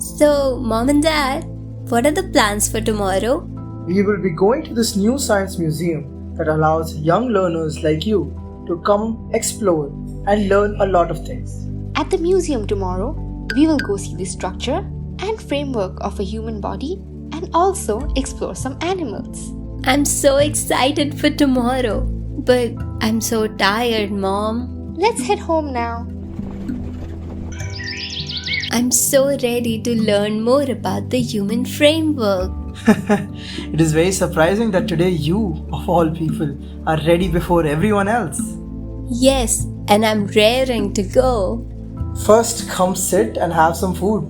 So, Mom and Dad, what are the plans for tomorrow? We will be going to this new science museum that allows young learners like you to come explore and learn a lot of things. At the museum tomorrow, we will go see the structure and framework of a human body and also explore some animals. I'm so excited for tomorrow, but I'm so tired, Mom. Let's head home now. I'm so ready to learn more about the human framework. It is very surprising that today you, of all people, are ready before everyone else. Yes, and I'm raring to go. First, come sit and have some food.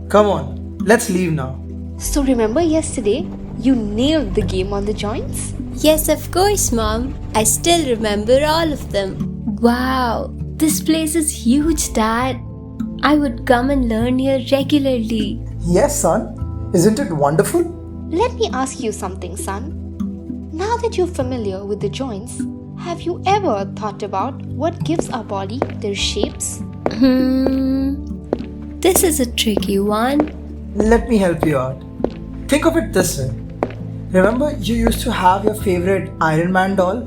Come on, let's leave now. So remember yesterday, you nailed the game on the joints? Yes, of course, Mom. I still remember all of them. Wow, this place is huge, Dad. I would come and learn here regularly. Yes, son. Isn't it wonderful? Let me ask you something, son. Now that you're familiar with the joints, have you ever thought about what gives our body their shapes? This is a tricky one. Let me help you out. Think of it this way. Remember you used to have your favorite Iron Man doll?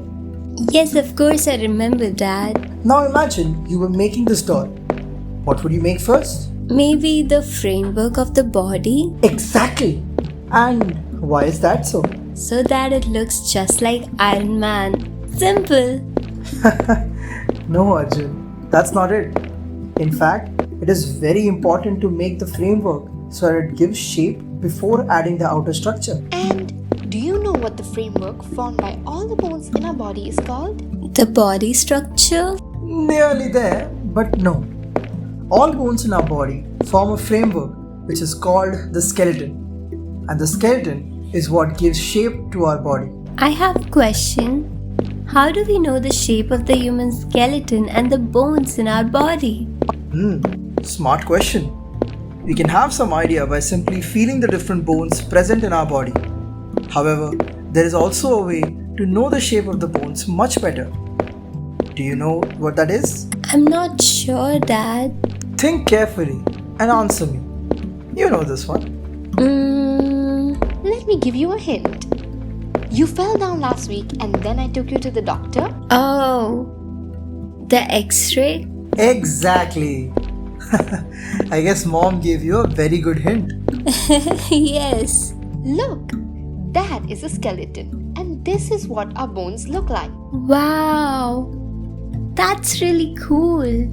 Yes, of course I remember, Dad. Now imagine you were making this doll. What would you make first? Maybe the framework of the body, Exactly. And why is that so? so that it looks just like Iron Man. Simple. No, Arjun. That's not it. In fact, it is very important to make the framework so that it gives shape before adding the outer structure. And do you know what the framework formed by all the bones in our body is called? The body structure? Nearly there, but no. All bones in our body form a framework which is called the skeleton. And the skeleton is what gives shape to our body. I have a question. How do we know the shape of the human skeleton and the bones in our body? Smart question. We can have some idea by simply feeling the different bones present in our body. However, there is also a way to know the shape of the bones much better. Do you know what that is? I'm not sure, Dad. Think carefully and answer me. You know this one. Let me give you a hint. You fell down last week and then I took you to the doctor. Oh, the X-ray? Exactly. I guess mom gave you a very good hint. Yes. Look, that is a skeleton and this is what our bones look like. Wow. That's really cool.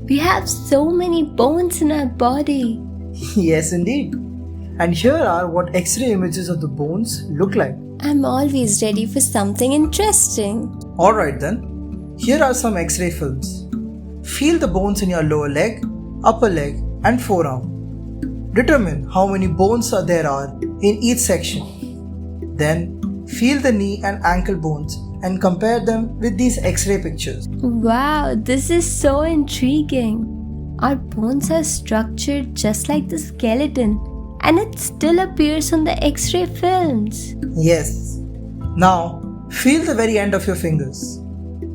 We have so many bones in our body. Yes, indeed. And here are what X-ray images of the bones look like. I'm always ready for something interesting. Alright then, here are some X-ray films. Feel the bones in your lower leg, upper leg and forearm. Determine how many bones there are in each section. Then feel the knee and ankle bones and compare them with these X-ray pictures. Wow, this is so intriguing. Our bones are structured just like the skeleton, and it still appears on the X-ray films. Yes. Now, feel the very end of your fingers.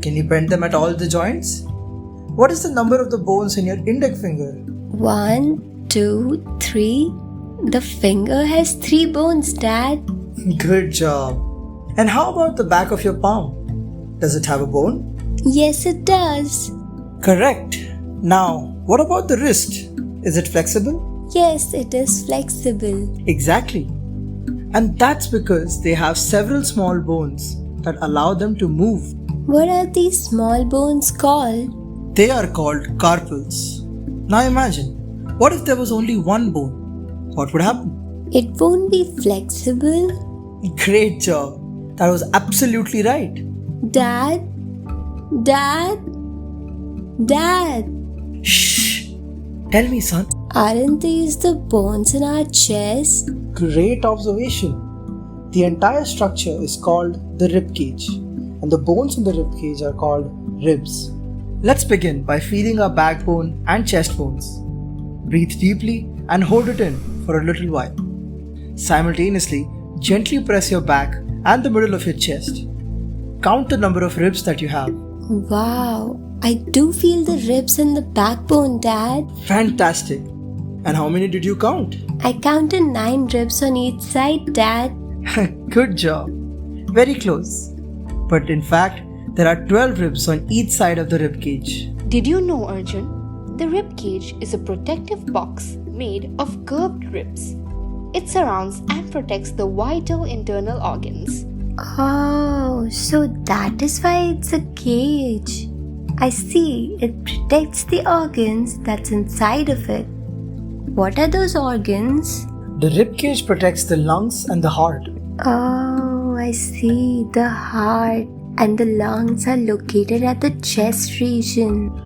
Can you bend them at all the joints? What is the number of the bones in your index finger? 1, 2, 3. The finger has 3 bones, Dad. Good job. And how about the back of your palm? Does it have a bone? Yes, it does. Correct. Now, what about the wrist? Is it flexible? Yes, it is flexible. Exactly. And that's because they have several small bones that allow them to move. What are these small bones called? They are called carpals. Now imagine, what if there was only one bone? What would happen? It won't be flexible. Great job. That was absolutely right. Dad? Dad? Dad? Shh. Tell me, son. Aren't these the bones in our chest? Great observation. The entire structure is called the rib cage, and the bones in the rib cage are called ribs. Let's begin by feeling our backbone and chest bones. Breathe deeply and hold it in for a little while. Simultaneously, gently press your back and the middle of your chest. Count the number of ribs that you have. Wow, I do feel the ribs and the backbone, Dad. Fantastic. And how many did you count? I counted 9 ribs on each side, Dad. Good job. Very close. But in fact, there are 12 ribs on each side of the rib cage. Did you know, Arjun? The rib cage is a protective box made of curved ribs. It surrounds and protects the vital internal organs. Oh, so that is why it's a cage. I see, it protects the organs that's inside of it. What are those organs? The rib cage protects the lungs and the heart. Oh, I see. The heart and the lungs are located at the chest region.